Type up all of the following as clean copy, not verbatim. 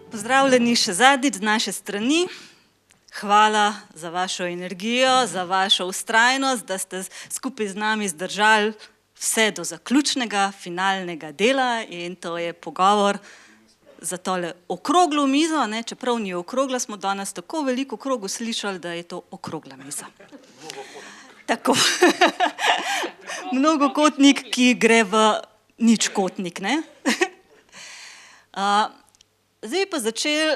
Pozdravljeni še zadnjič z naše strani. Hvala za vašo energijo, za vašo vztrajnost, da ste skupaj z nami zdržali vse do zaključnega, finalnega dela in to je pogovor za tole okroglo mizo, čeprav ni okrogla, smo danes tako veliko okrogu slišali, da je to okrogla miza. Tako. Mnogokotnik, ki gre v ničkotnik, ne? Zdaj pa začeli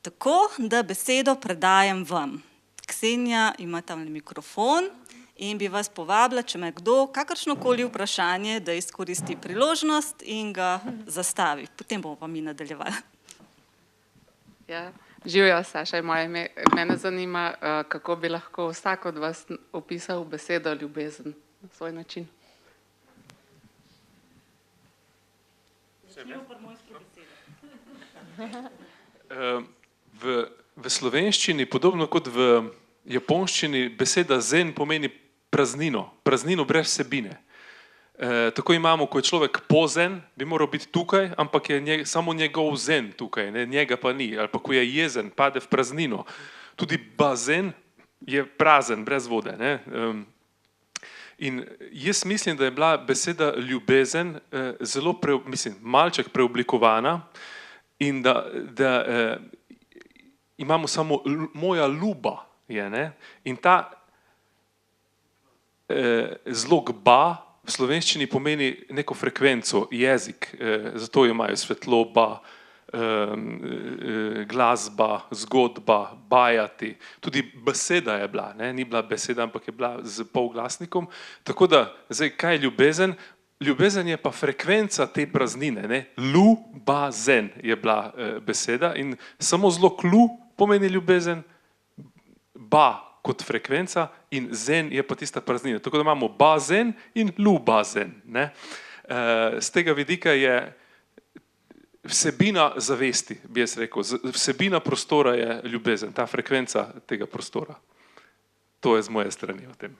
tako, da besedo predajam vam. Ksenija ima tamle mikrofon in bi vas povabila, če ima kdo kakršnokoli vprašanje, da izkoristi priložnost in ga zastavi. Potem bomo pa mi nadaljevali. Ja, živjo, Saša, moje ime. Mene zanima, kako bi lahko vsak od vas opisal besedo ljubezen na svoj način. V slovenščini, podobno kot v japonščini, beseda zen pomeni praznino, praznino brez vsebine. Tako imamo, ko je človek pozen, bi moral biti tukaj, ampak je samo njegov zen tukaj, njega pa ni. Ali pa ko je jezen, pade v praznino. Tudi bazen je prazen, brez vode. In jaz mislim, da je bila beseda ljubezen zelo, malček preoblikovana in da imamo samo moja ljuba je, ne? In ta zlog ba v slovenščini pomeni neko frekvenco, jezik, zato imajo svetloba, glasba, zgodba, bajati. Tudi beseda je bila, ne? Ni bila beseda, ampak je bila z polglasnikom. Tako da, zdaj, kaj je ljubezen? Ljubezen je pa frekvenca te praznine, ne? Lu-ba-zen je bila beseda in samo zlog lu pomeni ljubezen, ba kot frekvenca in zen je pa tista praznina. Tako da imamo bazen in lu-bazen, ne? Z tega vidika je vsebina zavesti, bi jaz rekel. Vsebina prostora je ljubezen, ta frekvenca tega prostora. To je z moje strani o tem.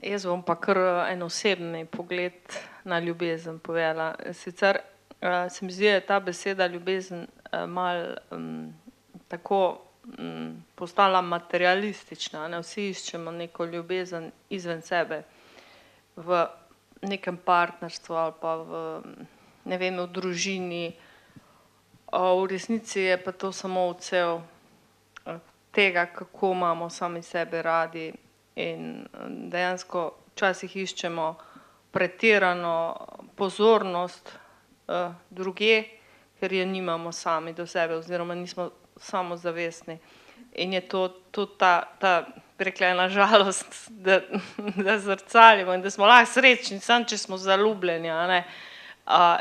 Jaz bom pa kar en osebni pogled na ljubezen povedala. Sicer se mi zdi, da je ta beseda ljubezen malo tako postala materialistična. Vsi iščemo neko ljubezen izven sebe, v nekem partnerstvu ali pa v družini. V resnici je pa to samo odsev tega, kako imamo sami sebe radi. In dejansko včasih iščemo pretirano pozornost drugje, ker je nimamo sami do sebe oziroma nismo samozavestni. In je to tudi ta preklena žalost, da zrcalimo in da smo lahko srečni, samo če smo zaljubljeni, a ne.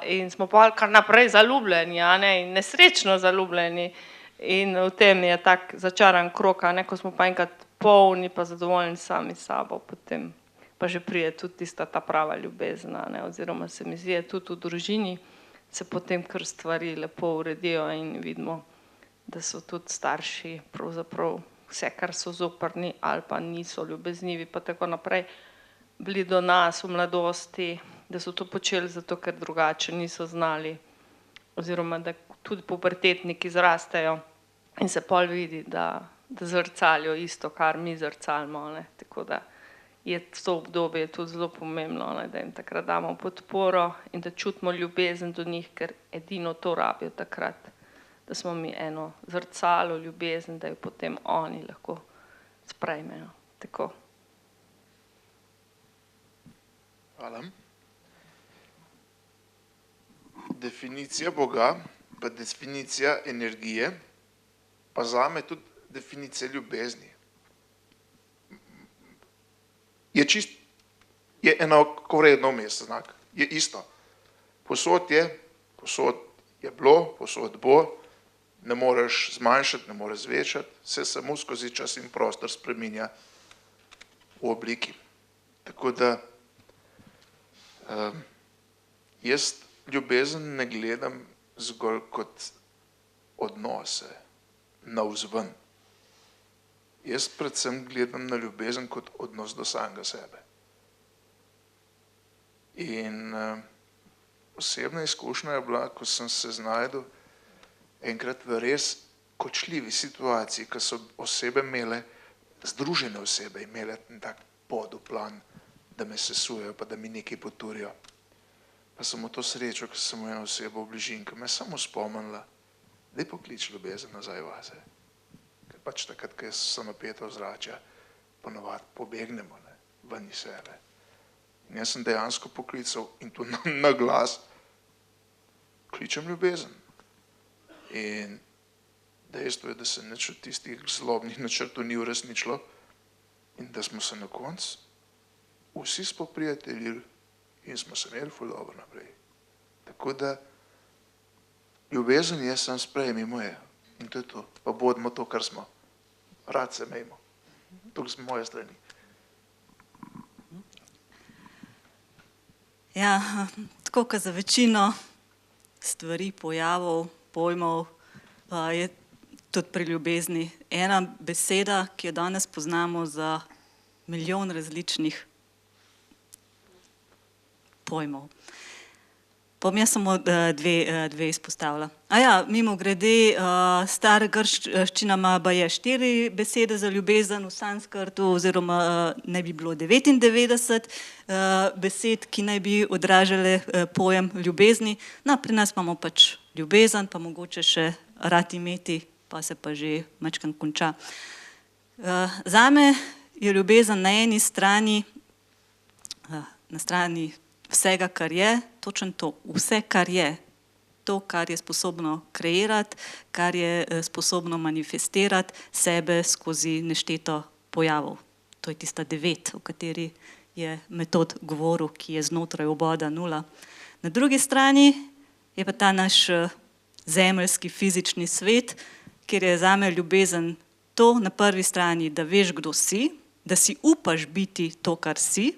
In smo pa kar naprej zaljubljeni, a ne, in nesrečno zaljubljeni. In v tem je tak začaran krog, a ne, ko smo pa enkrat polni pa zadovoljni sami s sabo, potem pa že pride tudi tista ta prava ljubezen, a ne, oziroma se mi zdi, tudi v družini se potem kar stvari lepo uredijo in vidimo, da so tudi starši pravzaprav vse, kar so zoprni ali pa niso ljubeznivi pa tako naprej, bili do nas v mladosti, da so to počeli zato, ker drugače niso znali, oziroma da tudi pubertetniki zrastejo in se pol vidi, da zrcalijo isto, kar mi zrcalimo, ne. Tako da je to obdobje tudi zelo pomembno, ne, da jim takrat damo podporo in da čutimo ljubezen do njih, ker edino to rabijo takrat, da smo mi eno zrcalo ljubezen, da jo potem oni lahko sprejmejo. Tako. Hvala. Definicija Boga pa definicija energije pa zame tudi definicija ljubezni. Je enakovredno vmes znak, je isto. Posod je bilo, posod bo, ne moreš zmanjšati, ne moreš zvečati, se samo skozi čas in prostor spreminja v obliki. Tako da jaz ljubezen ne gledam zgolj kot odnose navzven. Jaz predvsem gledam na ljubezen kot odnos do samega sebe. In osebna izkušnja je bila, ko sem se znajdel enkrat v res kočljivi situaciji, ko so osebe imele, združene osebe imele tak poduplan, da me sesujejo, pa da mi nekaj poturijo. Pa sem v to srečo, ko sem eno osebo v bližini, ki me je samo spomnila, daj poklič ljubezen nazaj vase. Ker pač takrat, ko so napeta ozračja, ponovadi pobegnemo ven iz sebe. In jaz sem dejansko poklical in to na glas, kličem ljubezen. In dejstvo je, da se nič od tistih zlobnih načrtov ni uresničilo in da smo se na koncu vsi spoprijateljili in smo se imeli ful dobro naprej. Tako da ljubezen je sam sprejmimo je in to je to. Pa bodimo to, kar smo. Rad se imejmo. Tukaj z moje strani. Ja, tako kot za večino stvari, pojavov, pojmov, je tudi pri ljubezni ena beseda, ki jo danes poznamo za milijon različnih pojmov. Bom jaz samo dve izpostavila. Mimogrede, stara grščina ima baje 4 besede za ljubezen, v sanskrtu oziroma naj bi bilo 99 besed, ki naj bi odražale pojem ljubezni. No, pri nas imamo pač ljubezen, pa mogoče še rad imeti, pa se pa že majčkeno konča. Zame je ljubezen na eni strani, na strani vsega, kar je, točno to, vse, kar je, to, kar je sposobno kreirati, kar je sposobno manifestirati sebe skozi nešteto pojavov. To je tista 9, o kateri je Metod govoril, ki je znotraj oboda 0. Na drugi strani je pa ta naš zemeljski fizični svet, kjer je zame ljubezen to na prvi strani, da veš, kdo si, da si upaš biti to, kar si,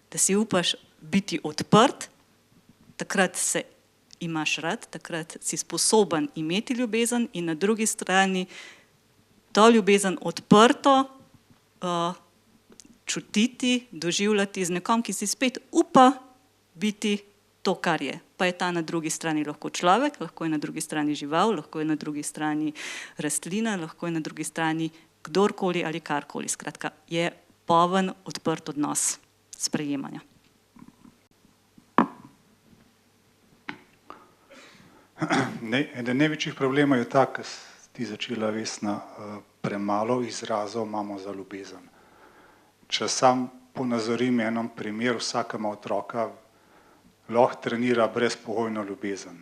da si upaš biti odprt, takrat se imaš rad, takrat si sposoben imeti ljubezen in na drugi strani to ljubezen odprto čutiti, doživljati z nekom, ki si spet upa biti to, kar je. Pa je ta na drugi strani lahko človek, lahko je na drugi strani žival, lahko je na drugi strani rastlina, lahko je na drugi strani kdorkoli ali karkoli. Skratka, je poln odprt odnos sprejemanja. Eden največjih problemov je ta, ki ti začela Vesna, premalo izrazov imamo za ljubezen. Če sam ponazorim enom primer, vsakega otroka lahko trenira brezpogojno ljubezen.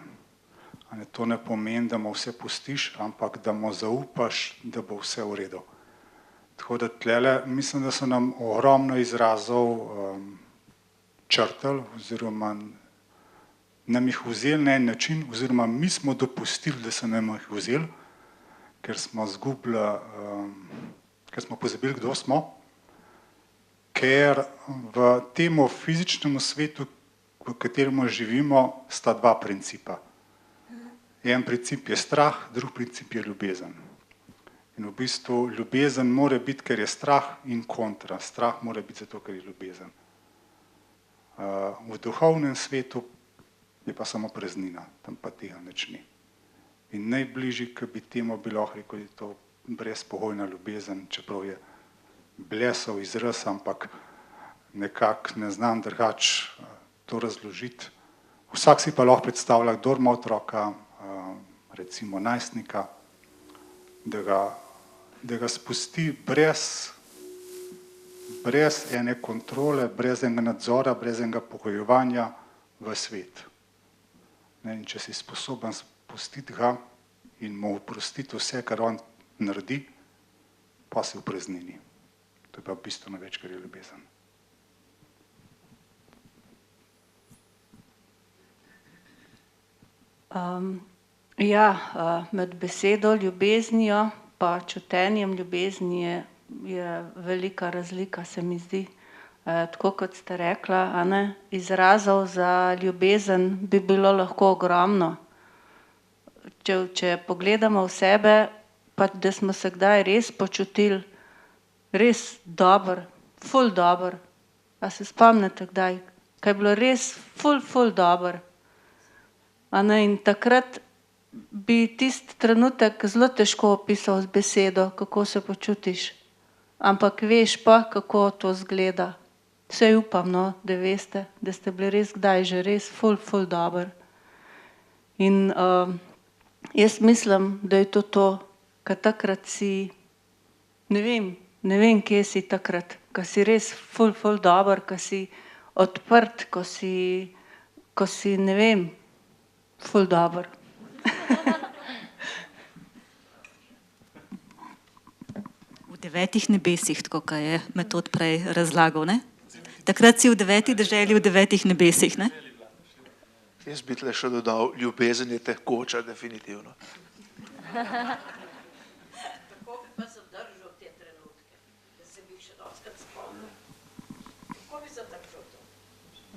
To ne pomeni, da mu vse pustiš, ampak da mu zaupaš, da bo vse v redu. Tako da tlele, mislim, da so nam ogromno izrazov črtali oziroma nam jih vzeli na en način, oziroma mi smo dopustili, da so nam jih vzeli, ker smo zgubili, ker smo pozabili, kdo smo, ker v tem fizičnem svetu, v katerem živimo, sta 2 principa. En princip je strah, drug princip je ljubezen. In v bistvu ljubezen mora biti, ker je strah in kontra. Strah mora biti zato, ker je ljubezen. V duhovnem svetu je pa samo praznina, tam pa tega nič ni. In najbližji, ki bi temu bi lahko rekel, je to brezpogojna ljubezen, čeprav je blesov izraz, ampak nekako ne znam drugače to razložiti. Vsak si pa lahko predstavlja, kdor ima otroka, recimo najstnika, da ga spusti brez ene kontrole, brez enega nadzora, brez enega pogojevanja v svet. In če si sposoben spustiti ga in mu oprostiti vse, kar on naredi, pa si v praznini. To je pa bistveno več, kar je ljubezen. Med besedo ljubeznijo pa čutenjem ljubezni je velika razlika, se mi zdi. Tako kot ste rekla, izrazov za ljubezen bi bilo lahko ogromno. Če pogledamo v sebe, pa da smo se kdaj res počutili res dobro, ful dobro. A se spomnite kdaj, kaj je bilo res ful dobro. A ne, in takrat bi tisti trenutek zelo težko opisal z besedo, kako se počutiš. Ampak veš pa, kako to izgleda. Vse upam, no, da veste, da ste bili res kdaj že res ful dober. In jaz mislim, da je to, ker takrat si, ne vem, kje si takrat, ker si res ful dober, ker si odprt, ko si, ne vem, ful dober. V 9 nebesih, tako kot je Metod prej razlagal, ne? Takrat si v 9 deželi, v 9 nebesih, ne? Jaz bi tle še dodal, ljubezen je tekoča, definitivno. Kako bi pa zadržal te trenutke, da se bi še dostkrat spomnil? Kako bi zadržal to?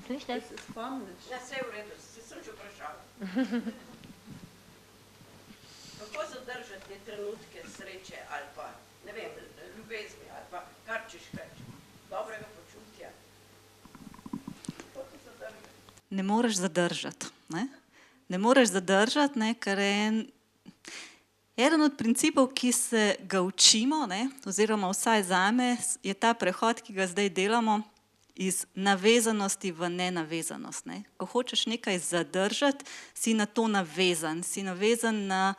Da se spomniš. Ja, vse je v redu, sem že vprašal. Kako zadržati te trenutke sreče ali pa, ne vem, ljubezni ali pa kar češ reči, dobrega počutja? Kako ti zadržati? Ne moreš zadržati, ne? Ne moreš zadržati, ne, ker je eden od principov, ki se ga učimo, ne, oziroma vsaj zame, je ta prehod, ki ga zdaj delamo, iz navezanosti v nenavezanost. Ne. Ko hočeš nekaj zadržati, si na to navezan, si navezan na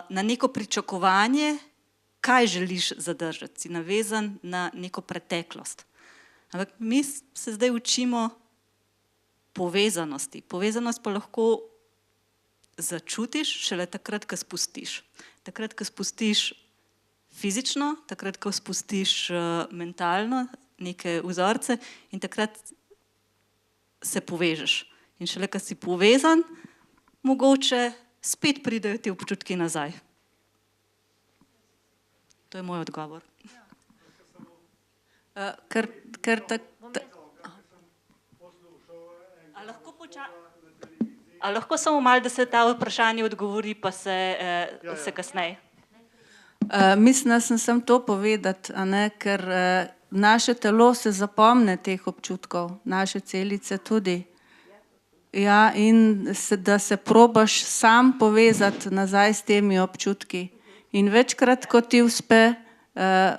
neko pričakovanje, kaj želiš zadržati, si navezan na neko preteklost. Ampak mi se zdaj učimo povezanosti. Povezanost pa lahko začutiš šele takrat, ko spustiš. Takrat, ko spustiš fizično, takrat, ko spustiš mentalno neke vzorce in takrat se povežeš. In šele, ko si povezan, mogoče spet pridejo ti občutki nazaj. To je moj odgovor. A lahko samo malo, da se ta vprašanje odgovori, pa se kasneje? Mislim, da sem to povedati, a ne, ker naše telo se zapomne teh občutkov, naše celice tudi. Ja, in da se probaš sam povezati nazaj s temi občutki. In večkrat, ko ti uspe,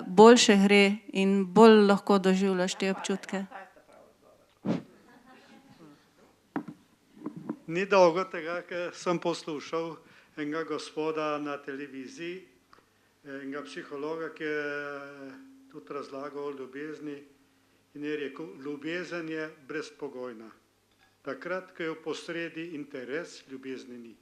boljše gre in bolj lahko doživljaš te občutke. Ni dolgo tega, ker sem poslušal enega gospoda na televiziji, enega psihologa, ki je tudi razlagal o ljubezni in je rekel, ljubezen je brezpogojna. Takrat, ko je v posredi interes, ljubezni ni.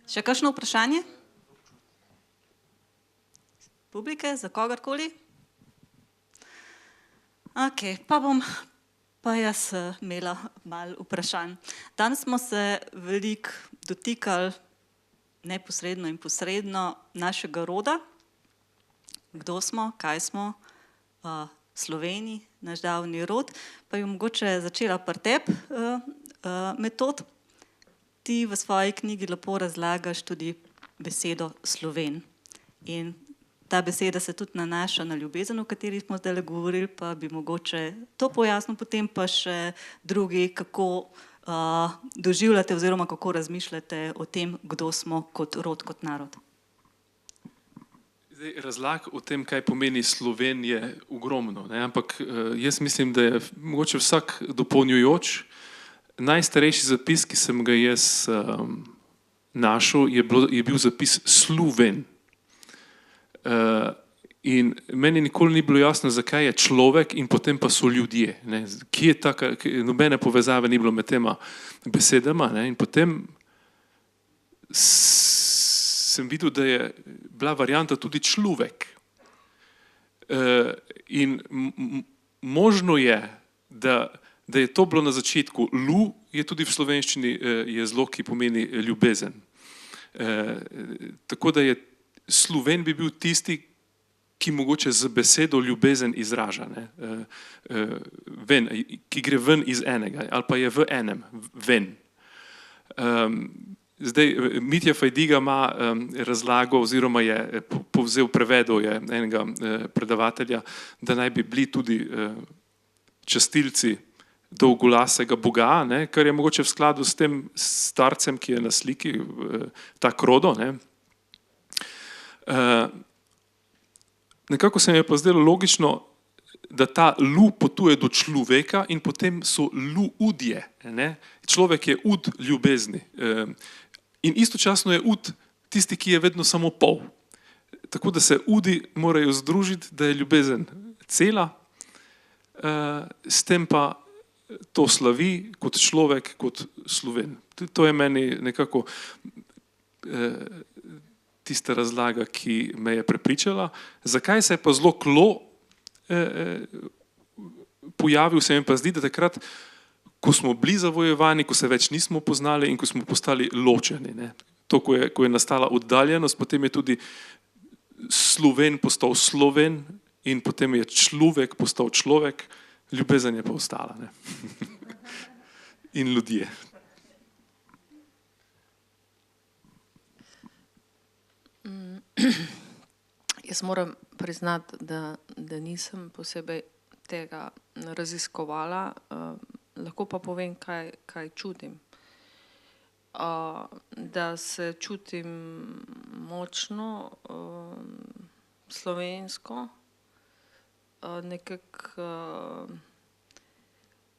Še kakšno vprašanje? Publike, za kogarkoli? Ok, pa bom pa jaz imela malo vprašanj. Danes smo se veliko dotikali neposredno in posredno našega roda. Kdo smo, kaj smo, Sloveniji, naš davni rod. Pa bi mogoče začela pri tebi, Metod. Ti v svoji knjigi lepo razlagaš tudi besedo Sloven. In ta beseda se tudi nanaša na ljubezen, o kateri smo zdaj govorili, pa bi mogoče to pojasnil, potem pa še drugi, kako doživljate oziroma kako razmišljate o tem, kdo smo kot rod, kot narod. Zdaj, razlag o tem, kaj pomeni Sloven, je ogromno, ne? Ampak jaz mislim, da je mogoče vsak dopolnjujoč. Najstarejši zapis, ki sem ga jaz našel, je bil zapis Sluven. In meni nikoli ni bilo jasno, zakaj je človek in potem pa so ljudje. Ne? Kje je taka, nobene povezave ni bilo med tema besedama. Ne? In potem sem videl, da je bila varianta tudi človek. In možno je, da je to bilo na začetku. Lu je tudi v slovenščini zelo, ki pomeni ljubezen. Tako da je Sloven bi bil tisti, ki mogoče z besedo ljubezen izraža, ne? Ven, ki gre ven iz enega, ali pa je v enem, ven. Zdaj, Mitja Fajdiga ima razlago oziroma je povzel, prevedel je enega predavatelja, da naj bi bili tudi častilci dolgolasega Boga, ne, kar je mogoče v skladu s tem starcem, ki je na sliki, ta Krodo. Ne. Nekako se mi je pa zdelo logično, da ta lu potuje do človeka in potem so luudje. Ne. Človek je ud ljubezni. In istočasno je ud tisti, ki je vedno samo pol. Tako da se udi morajo združiti, da je ljubezen cela, s tem pa to slavi kot človek, kot Sloven. To je meni nekako tista razlaga, ki me je prepričala. Zakaj se je pa zelo klo pojavil, se mi pa zdi, da takrat, ko smo bili zavojevani, ko se več nismo poznali in ko smo postali ločeni. Ne. To, ko je nastala oddaljenost, potem je tudi Sloven postal Sloven in potem je človek postal človek, ljubezen je pa ostala. Ne. In ljudje. Jaz moram priznati, da nisem posebej tega raziskovala, lahko pa povem, kaj čutim. Da se čutim močno, slovensko, nekako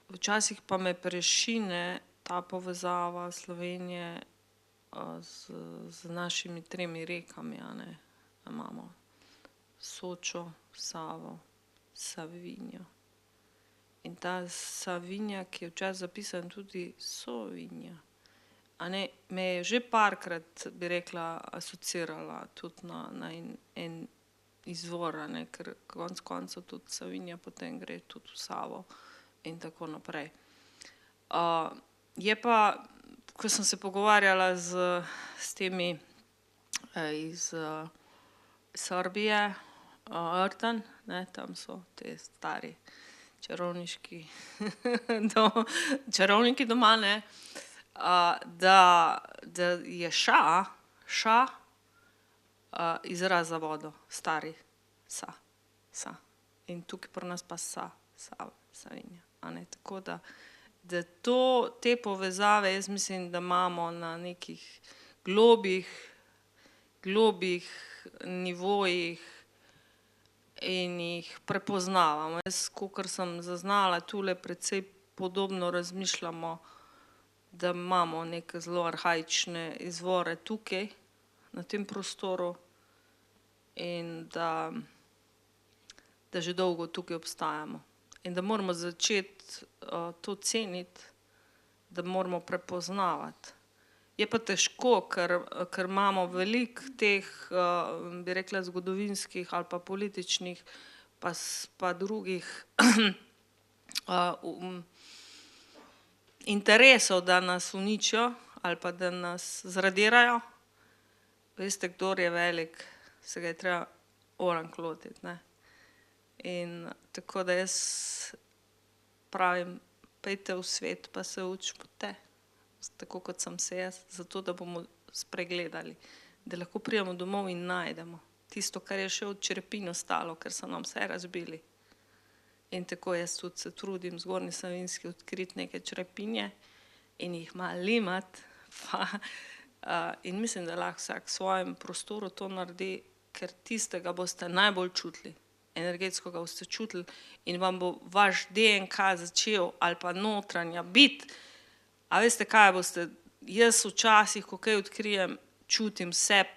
včasih pa me prešine ta povezava Slovenije z našimi 3 rekami, a ne, imamo Sočo, Savo, Savinjo. In ta Savinja, ki je včasih zapisan tudi Sovinja, a ne, me je že parkrat, bi rekla, asocirala tudi na en izvor, a ne, ker konec koncev tudi Savinja potem gre tudi v Savo in tako naprej. Je pa, ko sem se pogovarjala s temi iz Srbije, Rtan, ne, tam so te stari čarovniški čarovniki doma, ne, da je ša izraz za vodo, stari, sa. In tukaj pri nas pa Savinja, a ne, tako da te povezave, jaz mislim, da imamo na nekih globih nivojih in jih prepoznavamo. Jaz, kakor sem zaznala, tule precej podobno razmišljamo, da imamo neke zelo arhaične izvore tukaj, na tem prostoru in da že dolgo tukaj obstajamo. In da moramo začeti to ceniti, da moramo prepoznavati. Je pa težko, ker imamo veliko teh, bi rekla, zgodovinskih ali pa političnih, pa drugih interesov, da nas uničijo ali pa da nas zradirajo. Veste, kdor je velik, se ga je treba orank lotiti, ne. In tako da jaz pravim, pejte v svet pa se učimo te. Tako kot sem se jaz, zato da bomo spregledali, da lahko pridemo domov in najdemo tisto, kar je še od črepin ostalo, ker so nam vse razbili. In tako jaz tudi se trudim v Zgornji Savinjski odkriti neke črepinje in jih malo limati, in mislim, da lahko vsak v svojem prostoru to naredi, ker tistega boste najbolj čutili, energetsko ga boste čutili in vam bo vaš DNK začel ali pa notranja biti. A veste kaj boste, jaz včasih, ko kaj odkrijem, čutim sebi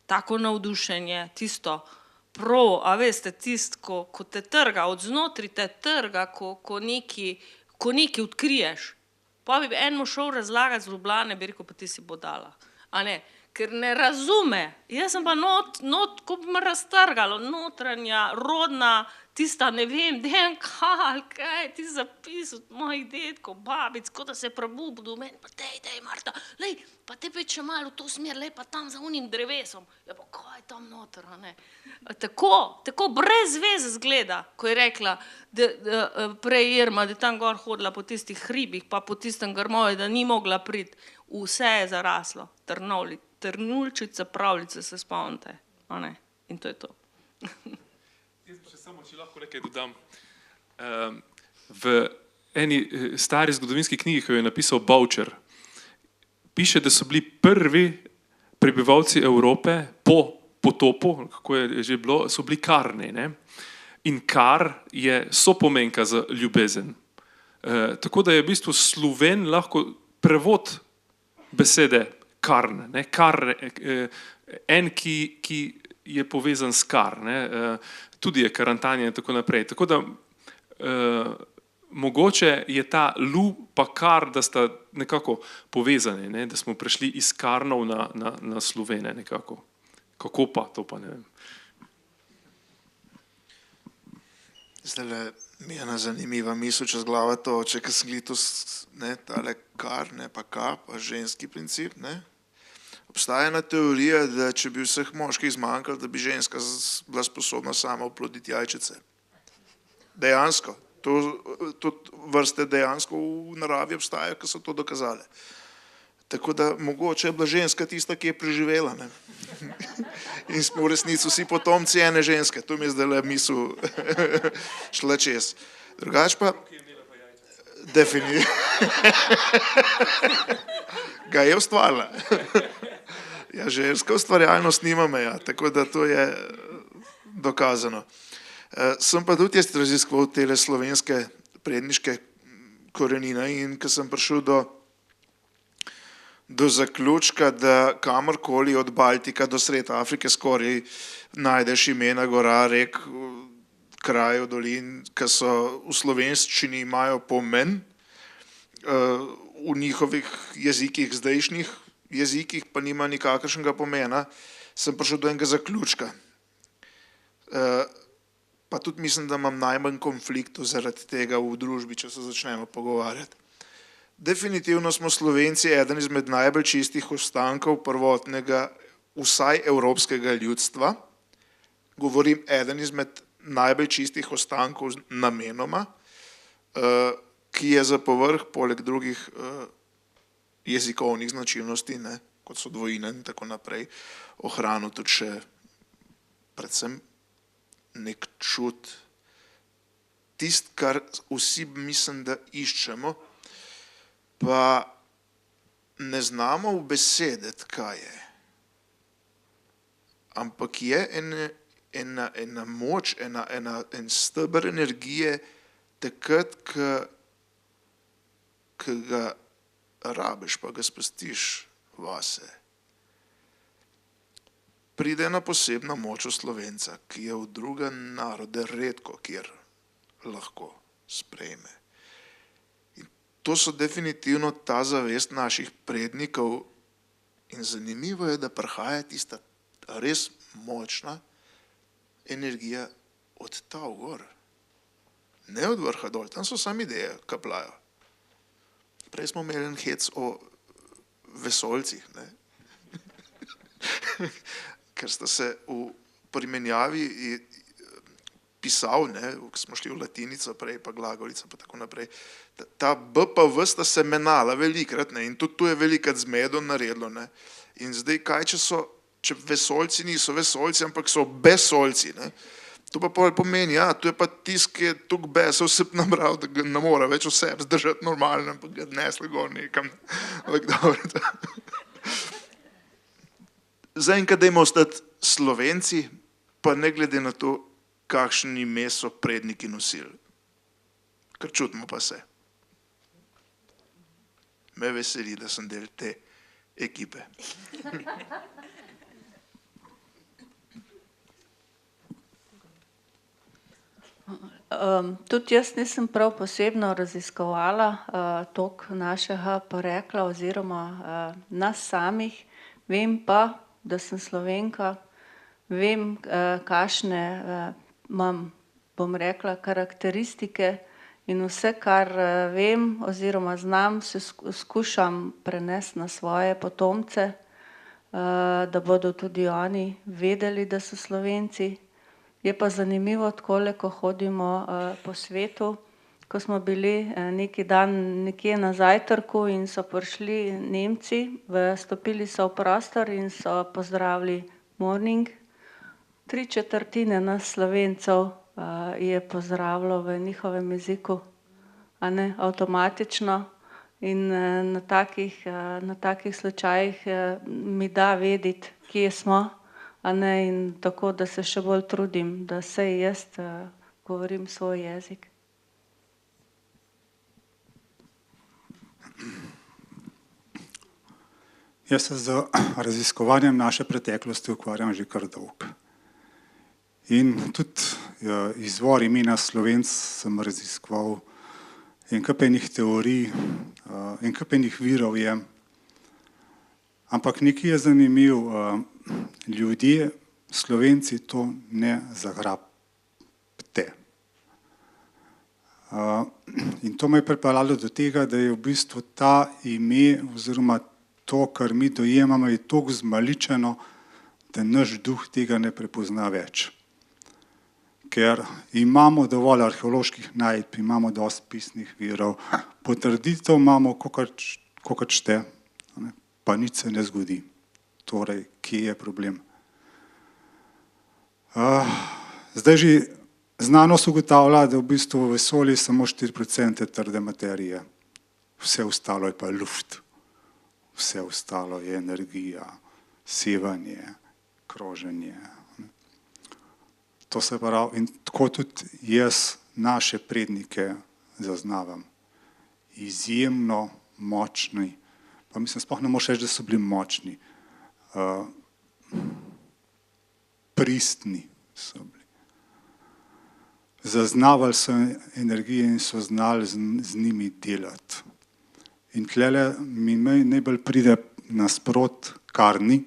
tako navdušenje, tisto prav, a veste, tisto, ko te trga, od znotraj te trga, ko nekaj odkriješ. Pa bi enemu šel razlagati z Ljubljane, bi rekel, pa ti si bodala. A ne, ker ne razume. Jaz sem pa not, ko bi me raztrgalo, notranja, rodna, tista, ne vem, DNK, ali kaj, ti zapis od mojih dedkov, babic, kot da se prebudu v meni, pa dej, Marta, lej, pa te peč še malo v to smer, lej, pa tam za unim drevesom. Ja, pa kaj tam noter, a ne? Tako brez veze zgleda, ko je rekla, prej Irma, da je tam gor hodila po tistih hribih, pa po tistem grmoju, da ni mogla priti. Vse je zaraslo, trnulčice, pravljice, se spomnite, a ne? In to je to. Jaz bi še samo, če lahko nekaj dodam. V eni stari zgodovinski knjigi, ki jo je napisal Boucher, piše, da so bili prvi prebivalci Evrope po potopu, kako je že bilo, so bili karni, ne? In kar je sopomenka za ljubezen. Tako da je v bistvu Sloven lahko prevod besede karn, ne? En, ki je povezan s kar, ne? Tudi je karantanja in tako naprej. Tako da mogoče je ta lu pa kar, da sta nekako povezani, ne? Da smo prišli iz karnov na Slovene nekako. Kako pa, to pa ne vem. Zdaj mi je ena zanimiva misel čez glava to, če sem gledal tale kar, ne pa ka, pa ženski princip, ne. Obstaja ena teorija, da če bi vseh moških zmanjkalo, da bi ženska bila sposobna sama oploditi jajčice. Dejansko. Tudi vrste dejansko v naravi obstajajo, ki so to dokazale. Tako da mogoče je bila ženska tista, ki je preživela, ne. In smo v resnici vsi potomci ene ženske. To mi je zdaj misel šla čez. Drugač pa ga je ustvarila. Ja, ženska ustvarjalnost nima meja, tako da to je dokazano. Sem pa tudi jaz raziskoval tele slovenske predniške korenine in ko sem prišel do zaključka, da kamorkoli od Baltika do Sredi Afrike skoraj najdeš imena gora, rek, krajev, dolin, ki so v slovenščini imajo pomen, v njihovih jezikih, zdajšnjih jezikih pa nima nikakršnega pomena, sem prišel do enega zaključka. Pa tudi mislim, da imam najmanj konfliktov zaradi tega v družbi, če se začnemo pogovarjati. Definitivno smo Slovenci eden izmed najbolj čistih ostankov prvotnega, vsaj evropskega ljudstva. Govorim eden izmed najbolj čistih ostankov namenoma, ki je za povrh, poleg drugih jezikovnih značilnosti, ne, kot so dvojine in tako naprej, ohranil tudi še predvsem nek čut. Tisto, kar vsi mislim, da iščemo, pa ne znamo ubesediti, kaj je. Ampak je ena moč, en steber energije takrat, ko ga rabiš, pa ga spustiš vase. Pride ena posebna moč v Slovenca, ki je v druge narode redko kjer lahko sprejme. To so definitivno ta zavest naših prednikov in zanimivo je, da prihaja tista res močna energija od ta gor. Ne od vrha dol, tam so sami ideje, kapljajo. Prej smo imeli en hec o vesoljcih, ne. Ker sta se v primenjavi pisal, ne, ko smo šli v latinico prej, pa glagolica, pa tako naprej. Ta B pa V sta se menala velikrat, ne, in tudi tu je velikrat zmedo naredilo, ne. In zdaj, kaj če vesoljci niso vesoljci, ampak so besoljci, ne. To pa pomeni, ja, tu je pa tisk, ki je tuk besel se nabral, da ga ne mora več v sebi zdržati normalno, ampak ga nesli gor nekam. Zdaj enkrat dajmo ostati Slovenci, pa ne glede na to, kakšen ime so predniki nosili. Ker čutimo pa se. Me veseli, da sem del te ekipe. Tudi jaz nisem prav posebno raziskovala tok našega porekla oziroma nas samih, Vem pa, da sem Slovenka, vem, kakšne imam, bom rekla, karakteristike in vse, kar vem oziroma znam, se skušam prenesti na svoje potomce, da bodo tudi oni vedeli, da so Slovenci. Je pa zanimivo takole, ko hodimo po svetu, ko smo bili neki dan nekje na zajtrku in so prišli Nemci, stopili so v prostor in so pozdravili morning. 3/4 nas Slovencev je pozdravilo v njihovem jeziku, a ne, avtomatično. In na takih slučajih mi da vedeti, kje smo, a ne, in tako, da se še bolj trudim, da saj jaz govorim svoj jezik. Jaz se z raziskovanjem naše preteklosti ukvarjam že kar dolgo. In tudi izvor imena Slovenc sem raziskoval, en kup enih teorij, en kup enih virov je. Ampak nekaj je zanimiv, ljudje, Slovenci to ne zagrabite. In to me je pripeljalo do tega, da je v bistvu ta ime oziroma to, kar mi dojemamo, je toliko zmaličeno, da naš duh tega ne prepozna več. Ker imamo dovolj arheoloških najdb, imamo dosti pisnih virov, potrditev imamo, kolikor šte, pa nič se ne zgodi. Torej, kje je problem? Zdaj že znanost ugotavlja, da v bistvu v vesolju je samo 4% trde materije. Vse ostalo je pa luft. Vse ostalo je energija, sevanje, kroženje. To se pravi, in tako tudi jaz naše prednike zaznavam. Izjemno močni, pa mislim, sploh ne moreš reči, da so bili močni. Pristni so bili. Zaznavali so energije in so znali z njimi delati. In tlele mi najbolj pride nasprot Karni.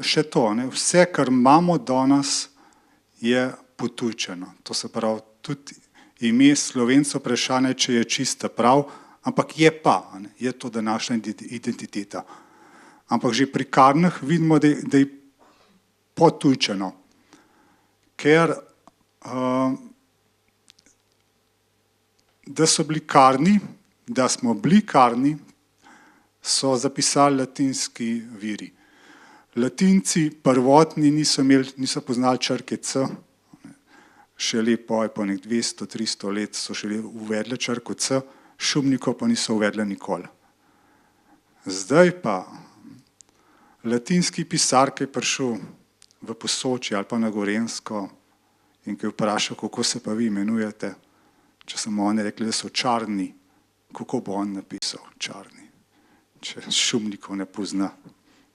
Še to, vse, kar imamo danes, je potujčeno. To se pravi, tudi ime Slovencev vprašanje, če je čisto prav, ampak je pa, je to današnja identiteta. Ampak že pri Karnah vidimo, da je potujčeno. Ker da so bili Karni, da smo bili Karni, so zapisali latinski viri. Latinci prvotni niso poznali črke C, šele po nek 200-300 let so šele uvedli črko C, šumnikov pa niso uvedli nikoli. Zdaj pa latinski pisar, ki je prišel v Posočje ali pa na Gorenjsko in ki je vprašal, kako se pa vi imenujete, če so mu oni rekli, da so čarni, kako bo on napisal čarni, če šumnikov ne pozna,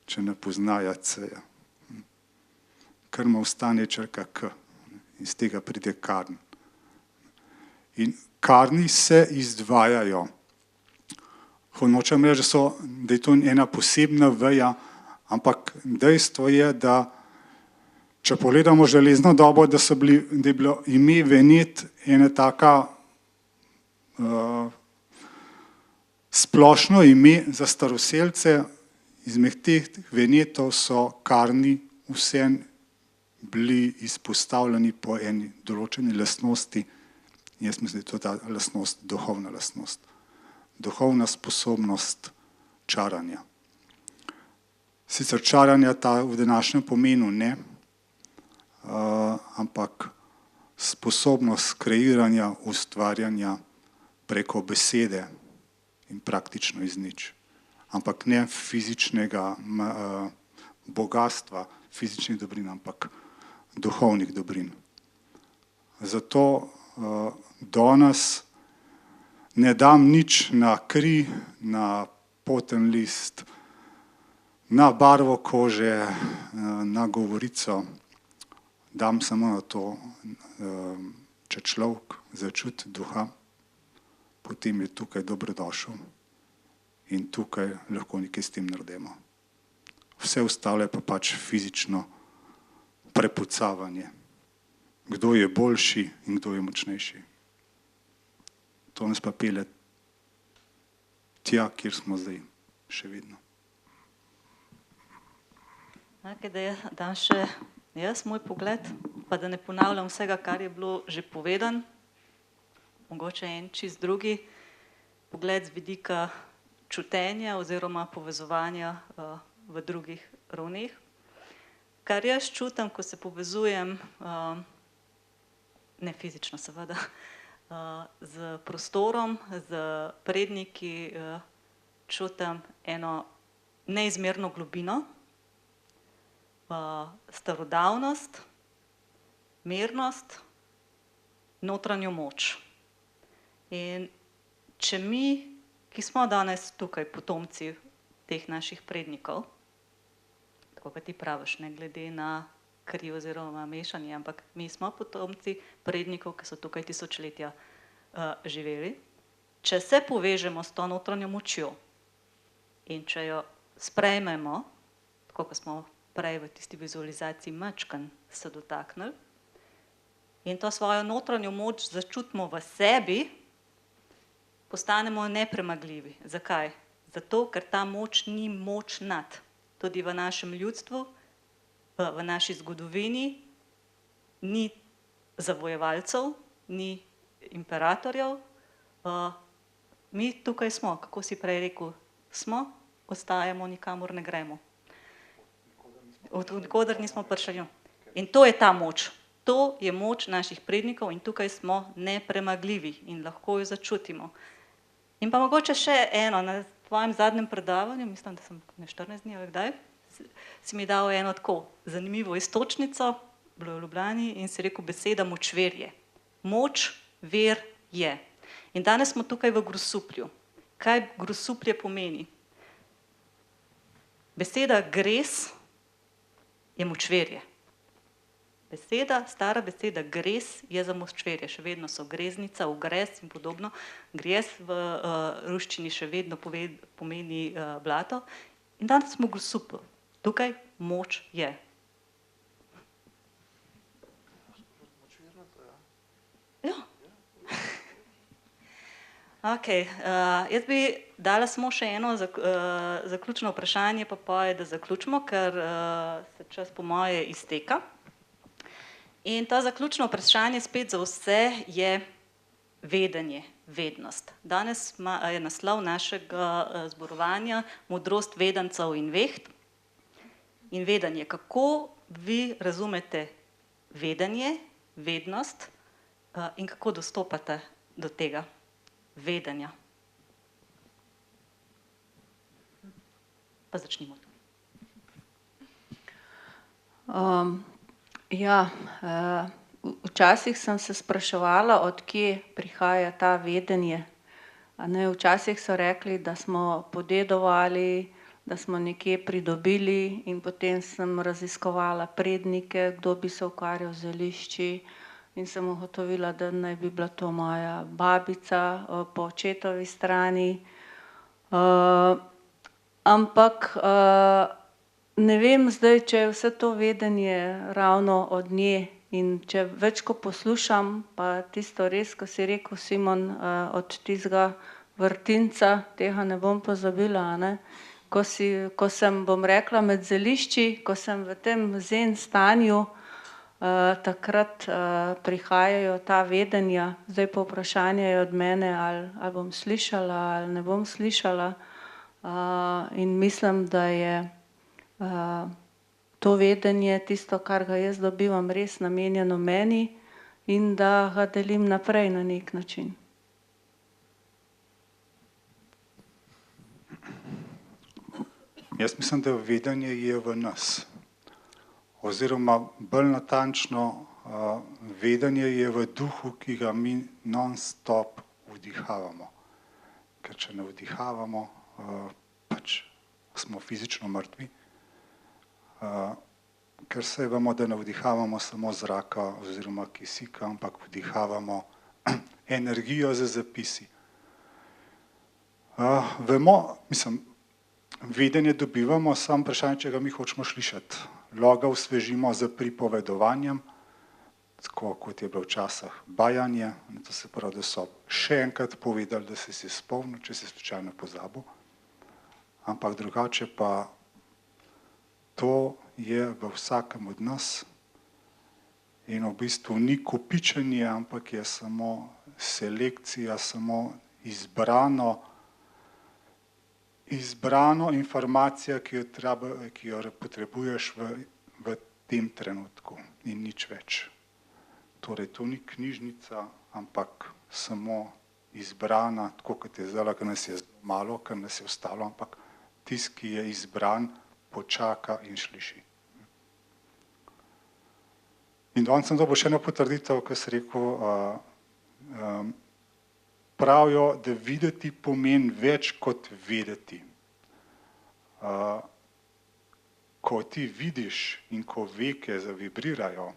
če ne poznajo C-ja. Kar mu ostane črka K, iz tega pride Karn. In Karni se izdvajajo. Hočem reči, da je to ena posebna veja, ampak dejstvo je, da če pogledamo železno dobo, da je bilo ime Venet ena taka splošno ime za staroselce. Izmed teh Venetov so Karni vse bili izpostavljeni po eni določeni lastnosti. Jaz mislim, da je to ta lastnost, duhovna lastnost. Duhovna sposobnost čaranja. Sicer čaranja ta v današnjem pomenu ne, ampak sposobnost kreiranja, ustvarjanja preko besede in praktično iz nič. Ampak ne fizičnega bogatstva, fizičnih dobrin, ampak duhovnih dobrin. Zato danes ne dam nič na kri, na poten list, na barvo kože, na govorico. Dam samo na to, če človek začuti duha, potem je tukaj dobrodošel in tukaj lahko nekaj s tem naredimo. vse ostalo je pa pač fizično prepucavanje. Kdo je boljši in kdo je močnejši. To nas pa pelje tja, kjer smo zdaj, še vedno. Da dam še jaz moj pogled, pa da ne ponavljam vsega, kar je bilo že povedan, mogoče en čist drugi pogled z vidika čutenja oziroma povezovanja v drugih ravneh. Kar jaz čutim, ko se povezujem, ne fizično seveda, z prostorom, z predniki, čutim eno neizmerno globino, starodavnost, mirnost, notranjo moč. In če mi, ki smo danes tukaj potomci teh naših prednikov, tako kot ti praviš, ne glede na kri oziroma mešanje, ampak mi smo potomci prednikov, ki so tukaj tisočletja živeli. Če se povežemo s to notranjo močjo in če jo sprejmemo, tako kot smo prej v tisti vizualizaciji majčkeno se dotaknili, in to svojo notranjo moč začutimo v sebi, postanemo nepremagljivi. Zakaj? Zato, ker ta moč ni moč nad. Tudi v našem ljudstvu, v naši zgodovini ni zavojevalcev, ni imperatorjev. Mi tukaj smo, kako si prej rekel, smo, ostajamo, nikamor ne gremo. Od nikoder nismo prišli. In to je ta moč. To je moč naših prednikov in tukaj smo nepremagljivi in lahko jo začutimo. In pa mogoče še eno, na tvojem zadnjem predavanju, mislim, da sem 14 dni, ali kdaj, si mi dal eno tako zanimivo iztočnico, bilo je v Ljubljani, in si rekel beseda močverje. Moč, ver je. In danes smo tukaj v Grosuplju. Kaj Grosuplje pomeni? Beseda gres je močverje. Beseda, stara beseda gres je za močverje. Še vedno so greznica, ugres in podobno. Gres v ruščini še vedno pomeni blato. In danes smo v Grosuplju. Tukaj moč je. Ja. Ok, jaz bi dala samo še eno zaključno vprašanje, pa je, da zaključimo, ker se čas po moje izteka. In to zaključno vprašanje spet za vse je vedenje, vednost. Danes je naslov našega zborovanja Modrost vedancev in veht. In vedenje, kako vi razumete vedenje, vednost in kako dostopate do tega vedenja. Pa začnimo. Ja, včasih sem se spraševala, od kje prihaja ta vedenje. Včasih so rekli, da smo podedovali, da smo nekje pridobili, in potem sem raziskovala prednike, kdo bi se ukvarjal z zelišči, in sem ugotovila, da naj bi bila to moja babica po očetovi strani. Ampak ne vem zdaj, če je vse to vedenje ravno od nje, in če več ko poslušam, pa tisto res, ko si rekel, Simon, od tistega vrtinca, tega ne bom pozabila, ko sem, bom rekla, med zelišči, ko sem v tem zen stanju, takrat prihajajo ta vedenja. Zdaj pa vprašanje je od mene, ali bom slišala ali ne bom slišala, in mislim, da je to vedenje, tisto, kar ga jaz dobivam, res namenjeno meni in da ga delim naprej na nek način. Jaz mislim, da vedenje je v nas. Oziroma bolj natančno, vedenje je v duhu, ki ga mi non-stop vdihavamo. Ker če ne vdihavamo, pač smo fizično mrtvi. Ker se vemo, da ne vdihavamo samo zraka oziroma kisika, ampak vdihavamo energijo za zapisi. Vemo, mislim, Vedenje dobivamo, samo vprašanje, če ga mi hočemo slišati. Lahko ga osvežimo z pripovedovanjem, tako kot je bilo včasih bajanje, to se pravi, da so še enkrat povedali, da si se spomnil, če si slučajno pozabil, ampak drugače pa to je v vsakem od nas in v bistvu ni kopičenje, ampak je samo selekcija, samo izbrano informacija, ki jo potrebuješ v tem trenutku in nič več. Torej, to ni knjižnica, ampak samo izbrana, tako kot je zdaj, ker nas je malo, ker nas je ostalo, ampak tisti, ki je izbran, počaka in sliši. In danes sem dobil še eno potrditev, ko si rekel, pravijo, da videti pomeni več kot vedeti. Ko ti vidiš in ko veke zavibrirajo,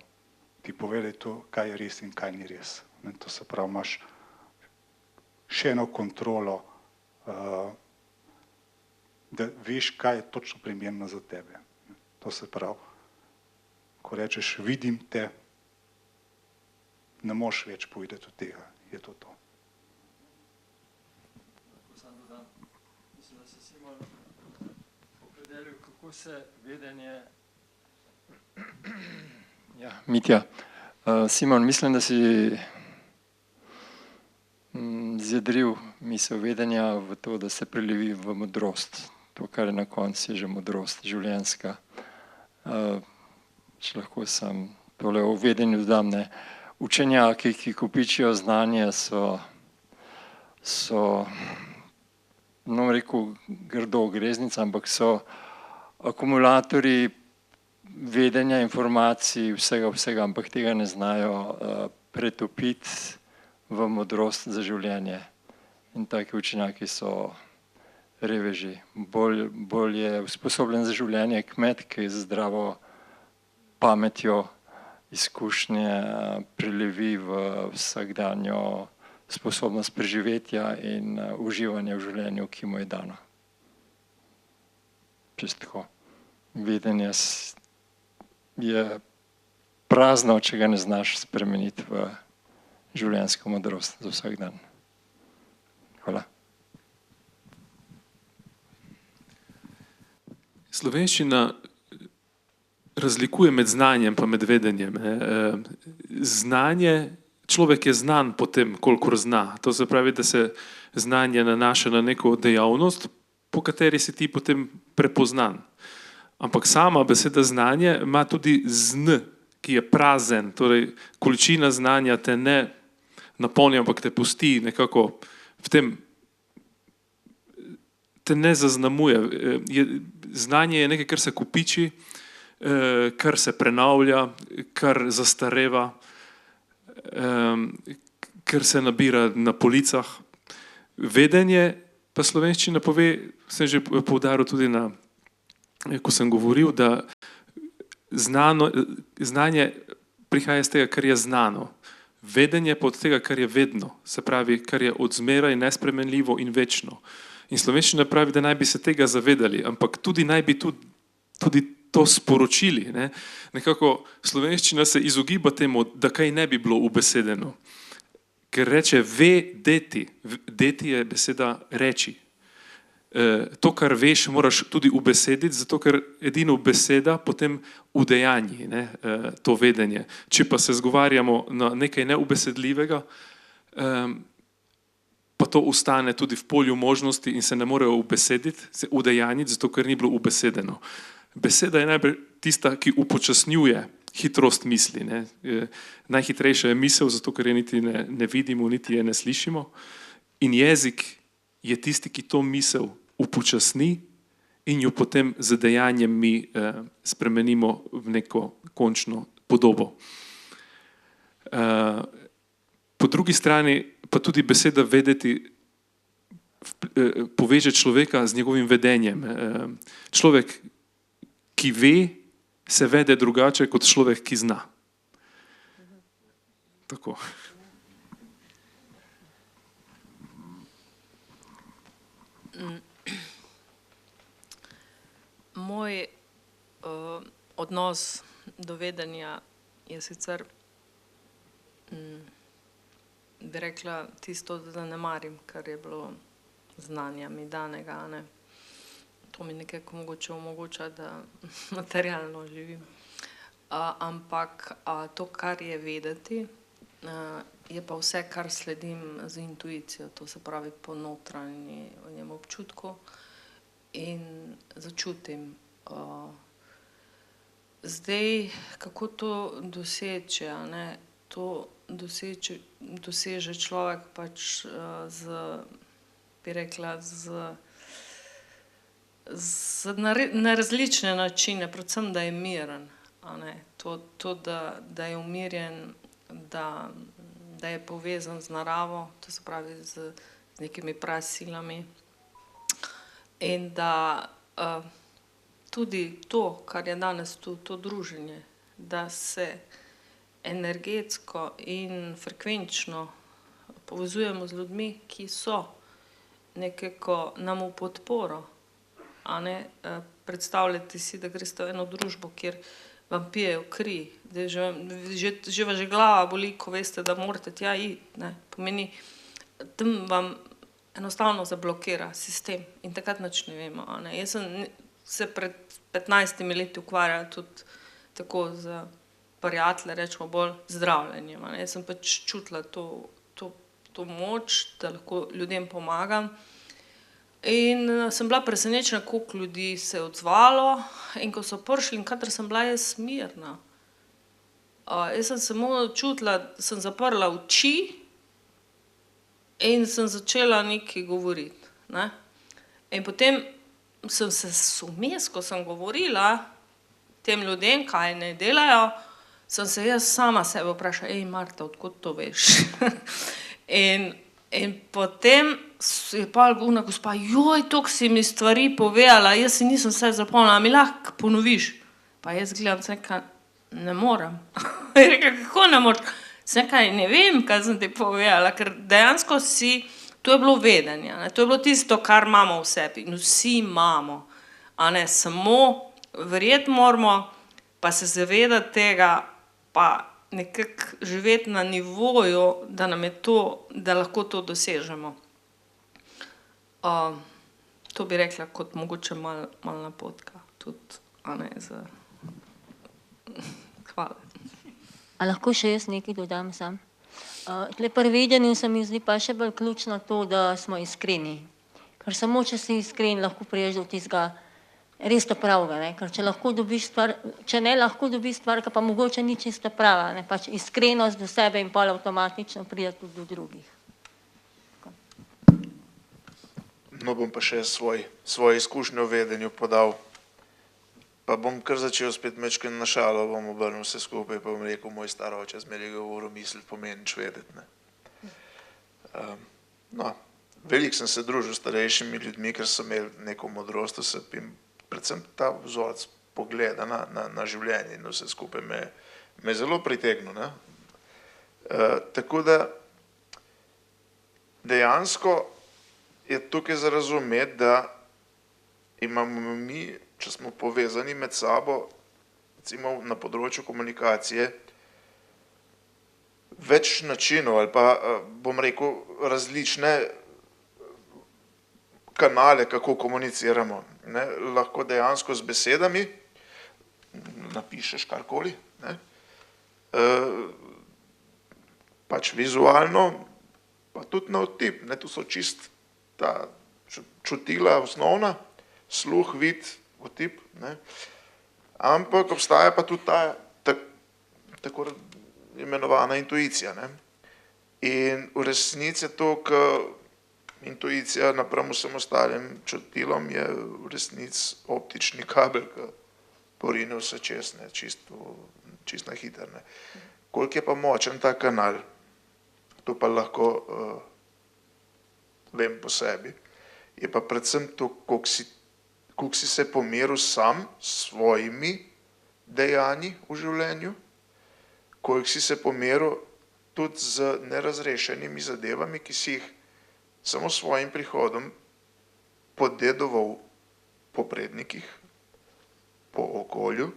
ti povedaj to, kaj je res in kaj ni res. To se pravi, imaš še eno kontrolo, da veš, kaj je točno primerno za tebe. To se pravi, ko rečeš, vidim te, ne moš več povedati od tega, je to to. Mislim, da se Simon opredelil, kako se vedenje... Ja, Mitja. Simon, mislim, da si zjedril misel vedenja v to, da se prelevi v modrost. To, kar je na koncu, je že modrost življenjska. Če lahko sem tole o vedenju dodam, ne. Učenjaki, ki kopičijo znanje, so ne bom rekel grdo greznica, ampak so akumulatorji vedenja, informacij, vsega, ampak tega ne znajo pretopiti v modrost za življenje. In taki učenjaki so reveži. Bolj je usposobljen za življenje kmet, ki z zdravo pametjo izkušnje prelevi v vsakdanjo sposobnost preživetja in uživanja v življenju, ki mu je dano. Čisto tako. Vedenje je prazno, če ga ne znaš spremeniti v življenjsko modrost za vsak dan. Hvala. Slovenščina razlikuje med znanjem pa med vedenjem. Znanje, človek je znan po tem, kolikor zna. To se pravi, da se znanje nanaša na neko dejavnost, po kateri si ti potem prepoznan. Ampak sama beseda znanje ima tudi zn, ki je prazen, torej količina znanja te ne napolni, ampak te pusti nekako v tem, te ne zaznamuje. Znanje je nekaj, kar se kopiči, kar se prenavlja, kar zastareva, kar se nabira na policah. Vedenje pa slovenščina pove, sem že poudaril tudi ko sem govoril, da znanje prihaja iz tega, kar je znano. Vedenje pa od tega, kar je vedno, se pravi, kar je od zmeraj nespremenljivo in večno. In slovenščina pravi, da naj bi se tega zavedali, ampak tudi naj bi tudi to sporočili. Nekako slovenščina se izogiba temu, da kaj ne bi bilo ubesedeno. Ker reče vedeti, deti je beseda reči. To, kar veš, moraš tudi ubesediti, zato ker edino beseda potem udejanji to vedenje. Če pa se zgovarjamo na nekaj neubesedljivega, pa to ostane tudi v polju možnosti in se ne morejo ubesediti, se udejanjiti, zato ker ni bilo ubesedeno. Beseda je najbolj tista, ki upočasnjuje hitrost misli. Najhitrejša je misel, zato ker je niti ne vidimo, niti je ne slišimo. In jezik je tisti, ki to misel upočasni in jo potem z dejanjem mi spremenimo v neko končno podobo. Po drugi strani pa tudi beseda vedeti poveže človeka z njegovim vedenjem. Človek, ki ve, se vede drugače kot človek, ki zna. Tako. Moj odnos do vedenja je sicer, bi rekla, tisto, da zanemarim, kar je bilo znanja mi danega, ne. To mi nekako mogoče omogoča, da materialno živim. Ampak to, kar je vedeti, je pa vse, kar sledim z intuicijo, to se pravi po notranjem občutku in začutim. Zdaj, kako to doseči, a ne, to doseže človek pač bi rekla, na različne načine, predvsem, da je miren, a ne, to, da je umirjen, da je povezan z naravo, to se pravi z nekimi prasilami in da tudi to, kar je danes tu, to druženje, da se energetsko in frekvenčno povezujemo z ljudmi, ki so nekako nam v podporo, a ne, predstavljati si, da greste v eno družbo, kjer vam pijejo kri, da že vas glava boli, ko veste, da morate tja iti, ne, pomeni, tam vam enostavno zablokira sistem in takrat nič ne vemo, a ne. Jaz sem se pred 15 leti ukvarjala tudi tako z prijatelji, rečemo bolj zdravljenjem, a ne. Jaz sem pač čutila to moč, da lahko ljudem pomagam. In sem bila presenečena, koliko ljudi se je odzvalo in ko so prišli in kadar sem bila jaz mirna. Jaz sem samo čutila, da sem zaprla oči in sem začela nekaj govoriti, ne. In potem sem se vmes, ko sem govorila tem ljudem, kaj naj delajo, sem se jaz sama sebe vprašala, Marta, od kod to veš? In potem je pa ona gospa, toliko si mi stvari povedala, jaz si nisem vse zapomnila, mi lahko ponoviš? Pa jaz gledam, sem rekla, ne morem. Je rekla, kako ne moreš? Sem rekla, ne vem, kaj sem ti povedala, ker dejansko to je bilo vedenje, ne? To je bilo tisto, kar imamo v sebi in vsi imamo, a ne, samo verjeti moramo, pa se zavedati tega, pa nekako živeti na nivoju, da nam je to, da lahko to dosežemo. To bi rekla kot mogoče malo napotka tudi, a ne, hvala. A lahko še jaz nekaj dodam sam? Tle pri vedenju se mi zdi pa še bolj ključno to, da smo iskreni. Ker samo, če si iskren, lahko priješ do tistega res to pravega, ne, ker če lahko dobiš stvar, če ne lahko dobiš stvar, pa mogoče ni čisto prava, ne, pač iskrenost do sebe in pol avtomatično pride tudi do drugih. No, bom pa še svoje izkušnje o vedenju podal, pa bom kar začel spet mečken na šalo, bom obrnil vse skupaj, pa bom rekel, moj star oče zmeraj govoril, misliti pomeni vedeti, ne. No, veliko sem se družil s starejšimi ljudmi, ker so imeli neko modrost, predvsem ta vzorec pogleda na življenje in vse skupaj me zelo pritegnil, ne. Tako da dejansko je tukaj za razumeti, da imamo mi, če smo povezani med sabo, recimo na področju komunikacije, več načinov ali pa, bom rekel, različne kanale, kako komuniciramo, ne, lahko dejansko z besedami, napišeš karkoli, ne, pač vizualno, pa tudi na otip, ne, tu so čist ta čutila osnovna, sluh, vid, otip, ne, ampak obstaja pa tudi ta tako imenovana intuicija, ne, in v resnici je to, intuicija napram vsem ostalim čutilom je v resnici optični kabel, ki porine vse čez, ne, čist na hiter, ne. Koliko je pa močen ta kanal, to pa lahko vem po sebi, je pa predvsem to, koliko si se pomeril sam s svojimi dejanji v življenju, koliko si se pomeril tudi z nerazrešenimi zadevami, ki si jih samo s svojim prihodom podedoval po prednikih, po okolju,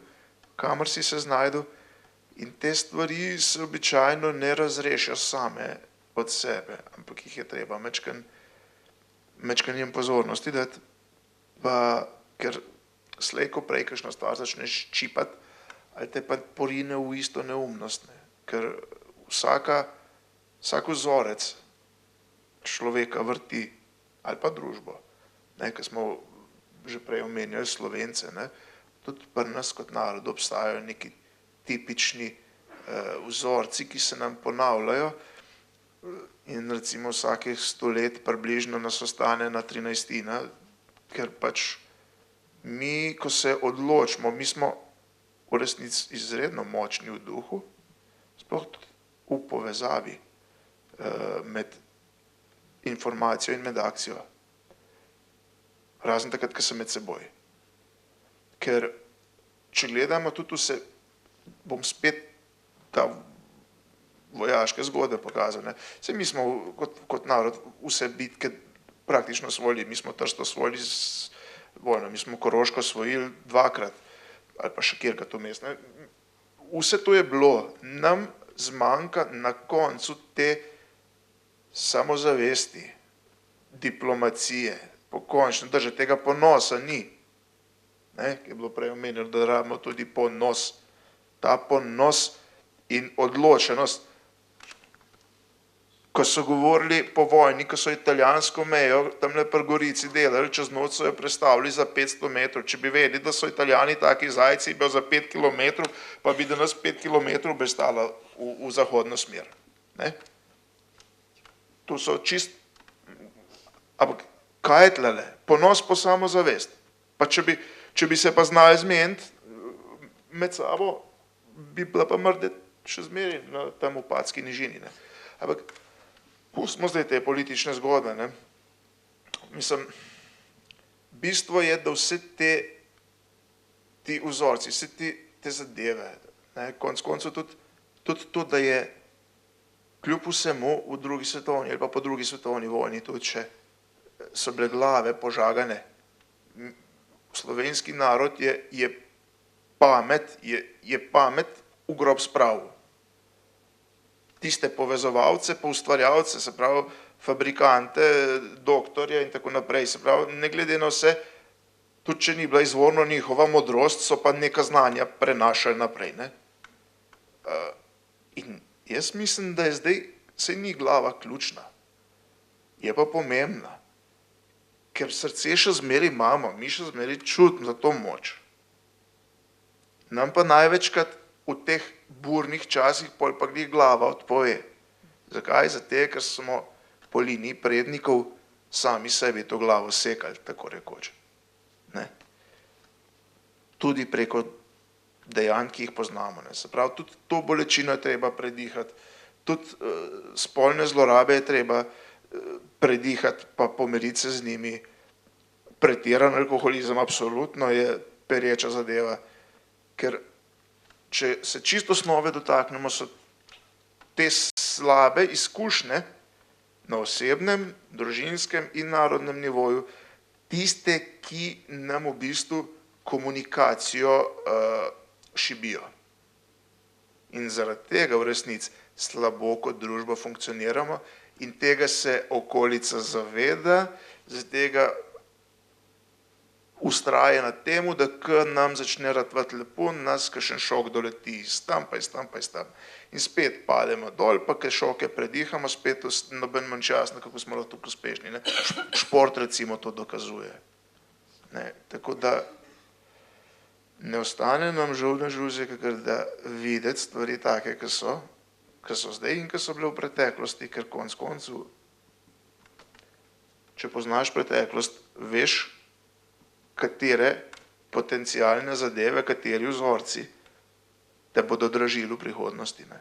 kamor si se znajdu, in te stvari se običajno ne razrešijo same od sebe, ampak jih je treba mečkan jim pozornosti dati, pa ker slej ko prej kakšno stvar začneš čipati, ali te pa porine v isto neumnost, ne? Ker vsak vzorec človeka vrti, ali pa družbo, ne? Ker smo že prej omenjali Slovence, ne? Tudi pri nas kot narod obstajajo neki tipični vzorci, ki se nam ponavljajo, in recimo vsakih 100 let približno nas ostane na 13, ker pač mi, ko se odločimo, mi smo v resnici izredno močni v duhu, sploh tudi v povezavi med informacijo in med akcijo. Razen takrat, ko so med seboj. Ker če gledamo tudi vse, bom spet ta vojaške zgodbe pokazal, ne. Saj mi smo kot narod vse bitke praktično osvojili, mi smo Trsto osvojili z vojno, mi smo Koroško osvojili 2-krat, ali pa še kjerkrat vmes, ne. Vse to je bilo, nam zmanjka na koncu te samozavesti, diplomacije, pokončno drže, tega ponosa ni, ne, ki je bilo prej omenjeno, da rabimo tudi ponos, ta ponos in odločenost. Ko so govorili po vojni, ko so italijansko mejo tamle pri Gorici delali, čez noč so jo prestavili za 500 metrov. Če bi vedeli, da so Italijani taki zajci, bi za 5 kilometrov, pa bi danes 5 kilometrov bestala v zahodno smer. Ne? To so čist... Ampak kaj je tlele? Ponos po samozavest. Pa če bi se pa znali zmeniti med sabo, bi bila pa mrde še zmeri na tam v Padski nižini. Ne? Ampak pustimo zdaj te politične zgodbe, ne. Mislim, bistvo je, da vse ti vzorci, vse te zadeve, ne, konec koncev tudi to, da je kljub vsemu v drugi svetovni ali pa po drugi svetovni vojni, tudi če so bile glave požagane, slovenski narod je pamet v grob spravil. Tiste povezovalce, pa ustvarjalce, se pravi fabrikante, doktorje in tako naprej, se pravi, ne glede na vse, tudi če ni bila izvorno njihova modrost, so pa neka znanja prenašali naprej, ne. In jaz mislim, da je zdaj, saj ni glava ključna, je pa pomembna, ker srce še zmeri imamo, mi še zmeri čutimo za to moč. Nam pa največkrat v teh burnih časih pol pa glih glava odpove. Zakaj? Zato, ker smo po liniji prednikov sami sebi to glavo sekali, tako rekoč. Ne? Tudi preko dejanj, ki jih poznamo. Ne? Se pravi, tudi to bolečino je treba predihati, tudi spolne zlorabe je treba predihati, pa pomiriti se z njimi. Pretiran alkoholizem absolutno je pereča zadeva, ker če se čisto osnove dotaknemo, so te slabe izkušnje na osebnem, družinskem in narodnem nivoju tiste, ki nam v bistvu komunikacijo šibijo. In zaradi tega v resnici slabo kot družba funkcioniramo in tega se okolica zaveda, zaradi tega ustraja na temu, da ko nam začne ratvati lepo, nas kakšen šok doleti iz tam, pa iz tam, pa iz tam. In spet pademo dol, pa kaj šoke predihamo, spet noben manj časno, kako smo lahko tukaj uspešni. Ne? Šport recimo to dokazuje. Ne? Tako da ne ostane nam žolne žuze, kakor da videti stvari take, ki so zdaj in ki so bile v preteklosti, ker konec koncu, če poznaš preteklost, veš, katere potencialne zadeve, kateri vzorci te bodo dražili v prihodnosti. Ne?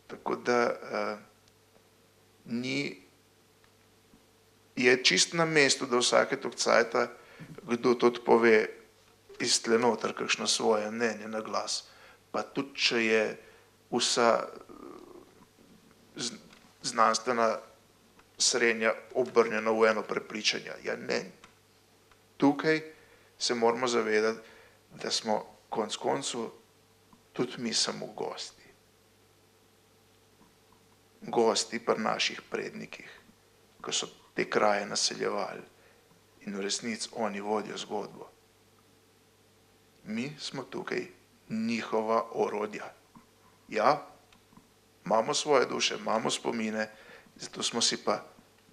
Tako da je čist na mestu, da vsake toliko cajta kdo tudi pove iz tle noter kakšno svoje mnenje na glas. Pa tudi, če je vsa znanstvena srenja obrnjena v eno prepričanje. Ja ne. Tukaj se moramo zavedati, da smo konec koncev tudi mi samo gosti. Gosti pri naših prednikih, ko so te kraje naseljevali in v resnici oni vodijo zgodbo. Mi smo tukaj njihova orodja. Ja, imamo svoje duše, imamo spomine, zato smo si pa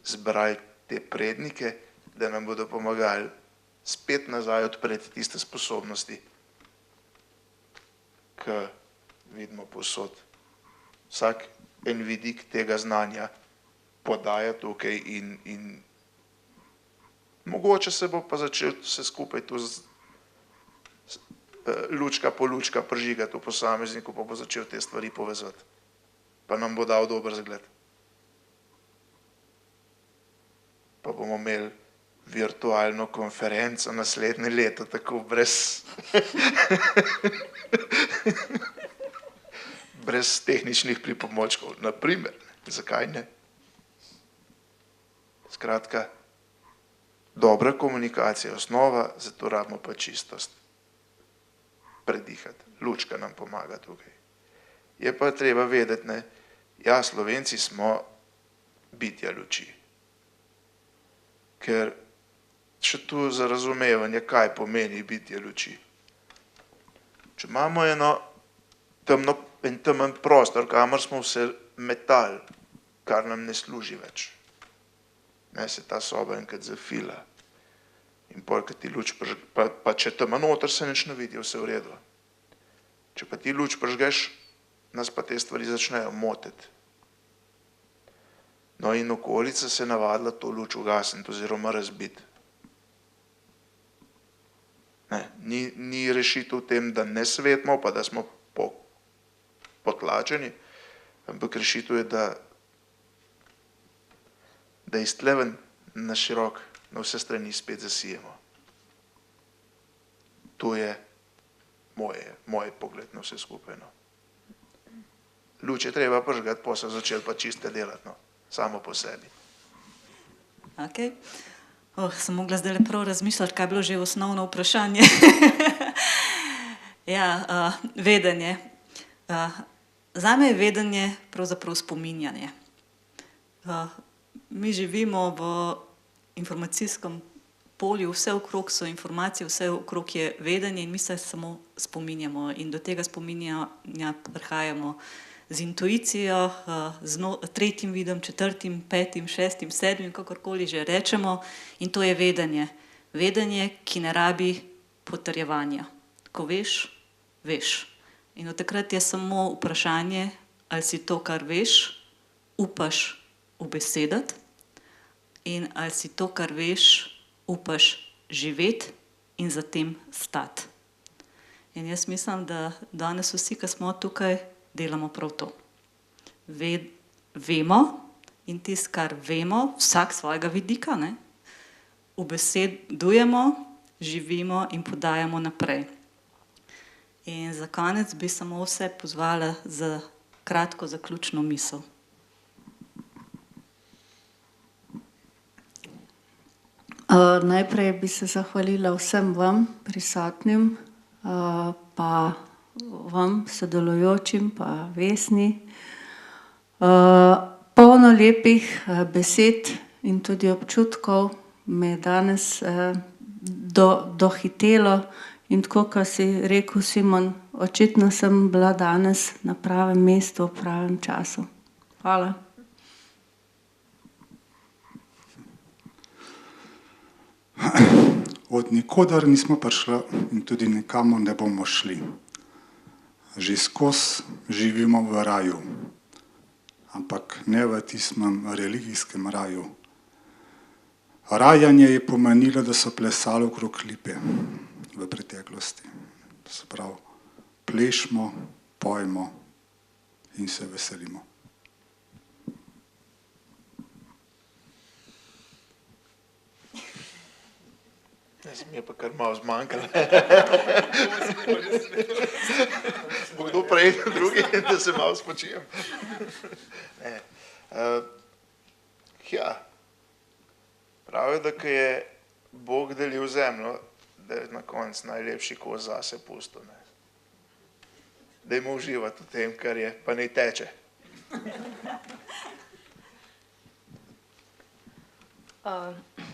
zbrali te prednike, da nam bodo pomagali spet nazaj odpreti tiste sposobnosti, ki vidimo povsod. Vsak en vidik tega znanja podaja tukaj in mogoče se bo pa začel vse skupaj tu lučka po lučka prižigati v posamezniku, pa bo začel te stvari povezati. Pa nam bo dal dober zgled. Pa bomo imeli virtualno konferenco naslednje leto, tako brez brez tehničnih pripomočkov. Naprimer, zakaj ne? Skratka, dobra komunikacija je osnova, zato rabimo pa čistost. Predihati. Lučka nam pomaga tukaj. Je pa treba vedeti, ne, ja, Slovenci smo bitja luči. Ker še tu za razumevanje, kaj pomeni bitje luči. Če imamo en temen prostor, kamor smo vse metali, kar nam ne služi več. Ne, se ta soba enkrat zafila. In pol, ko ti luč pa če tam noter se nič ne vidi, vse v redu. Če pa ti luč prižgeš, nas pa te stvari začnejo motiti. No in okolica se navadila to luč ugasniti oziroma razbiti. Ne, ni rešitev v tem, da ne svetimo, pa da smo potlačeni, ampak rešitev je, da iz tle ven na širok, na vse strani spet zasijemo. To je moj pogled na vse skupaj. No. Luč je treba prižgati, pa so začeli pa čiste delati, no. Samo po sebi. Ok. Sem mogla zdaj prav razmišljati, kaj je bilo že osnovno vprašanje. Ja, vedenje. Zame je vedenje pravzaprav spominjanje. Mi živimo v informacijskem polju, vse okrog so informacije, vse okrog je vedenje in mi se samo spominjamo. In do tega spominjanja prihajamo z intuicijo, z tretjim vidom, četrtim, petim, šestim, sedmim, kakorkoli že rečemo. In to je vedenje. Vedenje, ki ne rabi potrjevanja. Ko veš, veš. In od takrat je samo vprašanje, ali si to, kar veš, upaš ubesediti in ali si to, kar veš, upaš živeti in za tem stati. In jaz mislim, da danes vsi, ki smo tukaj, delamo prav to. Vemo in tisto, kar vemo, vsak svojega vidika, ne, ubesedujemo, živimo in podajamo naprej. In za konec bi samo vse pozvala za kratko zaključno misel. Najprej bi se zahvalila vsem vam prisotnim, pa vam sodelujočim, pa Vesni. Polno lepih besed in tudi občutkov me je danes dohitelo in tako, kot si rekel, Simon, očitno sem bila danes na pravem mestu, v pravem času. Hvala. Od nikoder nismo prišli in tudi nikamor ne bomo šli. Že skozi živimo v raju, ampak ne v tistem religijskem raju. Rajanje je pomenilo, da so plesali okrog lipe v preteklosti. To se pravi, plešmo, pojmo in se veselimo. Se mi je pa kar malo zmanjkalo. Bo kdo prej, drugi, da se malo spočijem. Ja, pravijo, da ko je Bog delil zemljo, da je na koncu najlepši kos zase pustil. Dajmo uživati v tem, kar je, pa ne teče.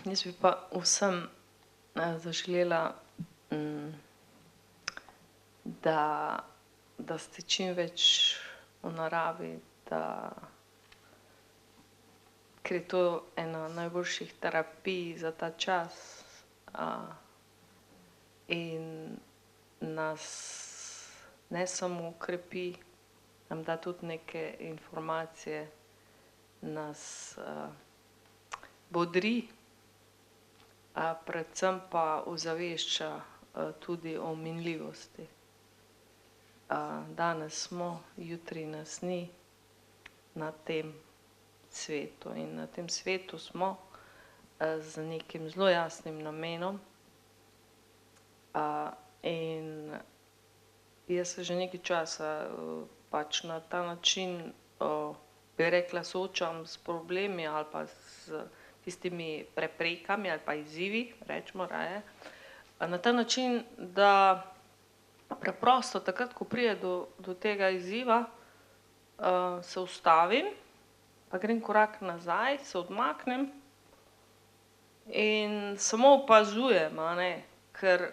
Jaz bi pa vsem zaželela, da ste čim več v naravi, ker je to ena najboljših terapij za ta čas in nas ne samo krepi, nam da tudi neke informacije, nas bodri, predvsem pa ozavešča tudi o minljivosti. Danes smo, jutri nas ni na tem svetu in na tem svetu smo z nekim zelo jasnim namenom in jaz se že nekaj časa pač na ta način, bi rekla, soočam s problemi ali pa s tistimi preprekami ali pa izzivi, rečemo raje, na ta način, da preprosto takrat, ko pride do tega izziva, se ustavim, pa grem korak nazaj, se odmaknem in samo opazujem, ker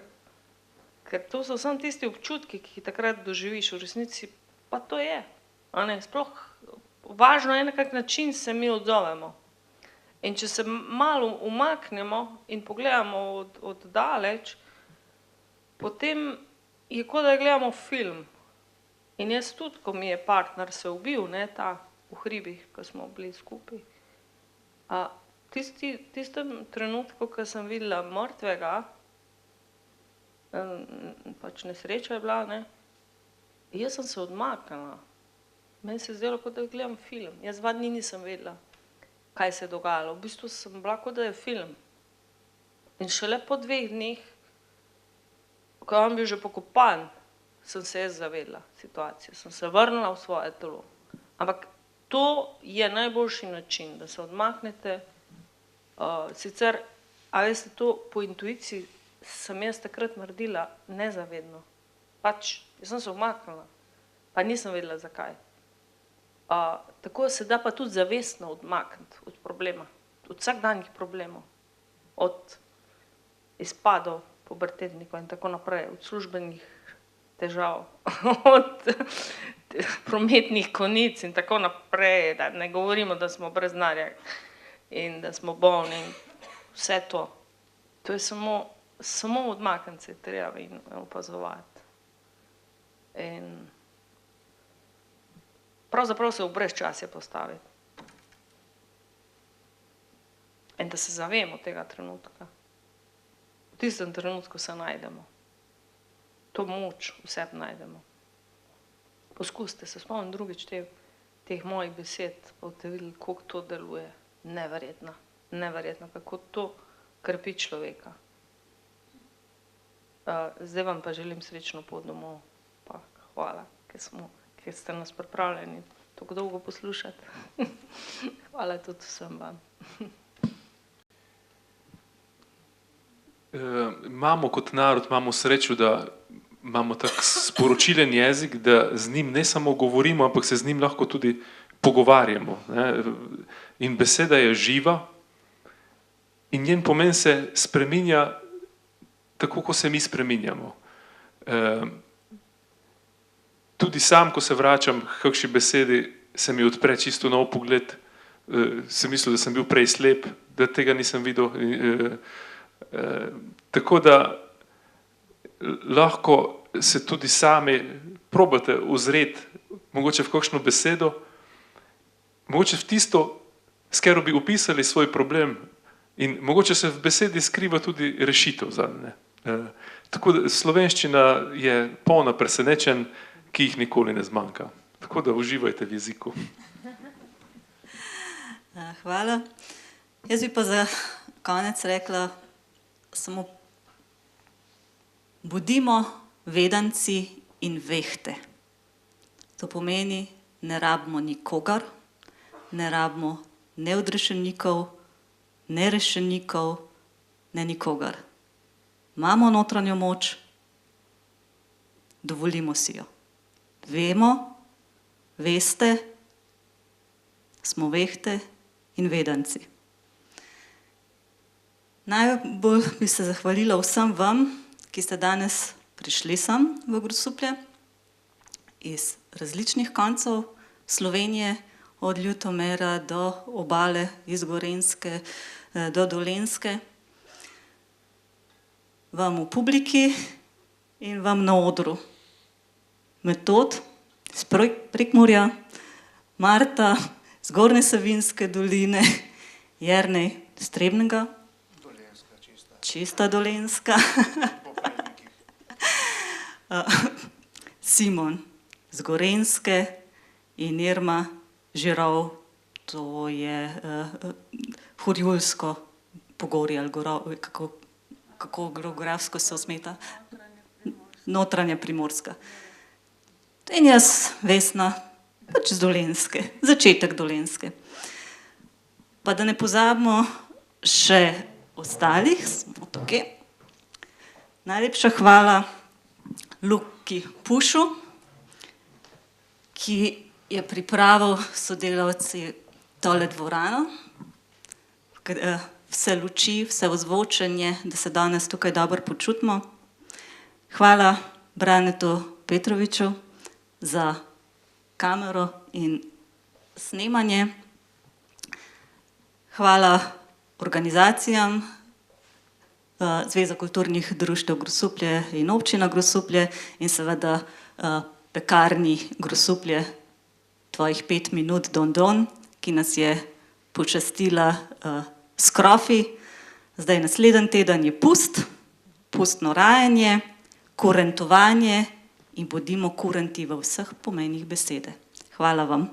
to so samo tisti občutki, ki jih takrat doživiš, v resnici pa to je. Sploh važno je, na kak način se mi odzovemo. In če se malo umaknemo in pogledamo od daleč, potem je kot da gledamo film. In jaz tudi, ko mi je partner se ubil, ta v hribih, ko smo bili skupaj, tistem trenutku, ko sem videla mrtvega, pač nesreča je bila, jaz sem se odmaknila. Meni se je zdelo, kot da gledam film. Jaz 2 dni nisem vedela, kaj se je dogajalo. V bistvu sem bila, kot da je film. In šele po 2 dneh, ko je on bil že pokopan, sem se jaz zavedla situacije. Sem se vrnila v svoje telo. Ampak to je najboljši način, da se odmaknete. Sicer, a veste, to po intuiciji sem jaz takrat naredila nezavedno. Pač, jaz sem se odmaknila, pa nisem vedela, zakaj. Tako se da pa tudi zavestno odmakniti od problema, od vsakdanjih problemov, od izpadov pubertetnikov in tako naprej, od službenih težav, od prometnih konic in tako naprej, da ne govorimo, da smo brez denarja in da smo bolni in vse to. To je samo odmakniti se treba in opazovati. In pravzaprav se v brezčasje postaviti. In da se zavemo tega trenutka. V tistem trenutku se najdemo. To moč v sebi najdemo. Poskusite se spomniti drugič teh mojih besed, pa boste videli, kako to deluje. Neverjetno. Neverjetno, kako to krepi človeka. Zdaj vam pa želim srečno pot domov. Pa hvala, ker ste nas pripravljeni tako dolgo poslušati. Hvala tudi vsem vam. Imamo kot narod, imamo srečo, da imamo tak sporočilen jezik, da z njim ne samo govorimo, ampak se z njim lahko tudi pogovarjamo. In beseda je živa in njen pomen se spreminja tako, ko se mi spreminjamo. Tudi sam, ko se vračam k kakšni besedi, se mi odpre čisto nov pogled. Sem mislil, da sem bil prej slep, da tega nisem videl. Tako da lahko se tudi sami probate ozreti mogoče v kakšno besedo, mogoče v tisto, s katero bi opisali svoj problem in mogoče se v besedi skriva tudi rešitev zanj. Tako da slovenščina je polna presenečenj, ki jih nikoli ne zmanjka. Tako da uživajte v jeziku. Hvala. Jaz bi pa za konec rekla samo bodimo vedanci in vehte. To pomeni, ne rabimo nikogar, ne rabimo ne odrešenikov, ne rešenikov, ne nikogar. imamo notranjo moč, dovolimo si jo. Vemo, veste, smo vehte in vedanci. Najbolj bi se zahvalila vsem vam, ki ste danes prišli sem v Grosuplje iz različnih koncev Slovenije, od Ljutomera do obale, iz Gorenjske do Dolenjske, vam v publiki in vam na odru. Metod iz Prekmurja, Marta iz Zgornje Savinjske doline, Jernej iz Trebnjega, čista Dolenjska, Simon iz Gorenjske in Irma Žirov, to je Horjulsko pogorje, ali kako geografsko se osmeta? Notranja Primorska. In jaz, Vesna, pač z Dolenjske, začetek Dolenjske. Pa da ne pozabimo še ostalih, smo tukaj. Najlepša hvala Luki Pušu, ki je pripravil sodelavci tole dvorano, vse luči, vse ozvočenje, da se danes tukaj dobro počutimo. Hvala Branetu Petroviču za kamero in snemanje. Hvala organizacijam, Zveza kulturnih društev Grosuplje in občina Grosuplje in seveda pekarni Grosuplje, tvojih 5 minut Don, ki nas je počastila s krofi. Zdaj naslednji teden je pustno rajanje, kurentovanje in bodimo kurenti v vseh pomenih besede. Hvala vam.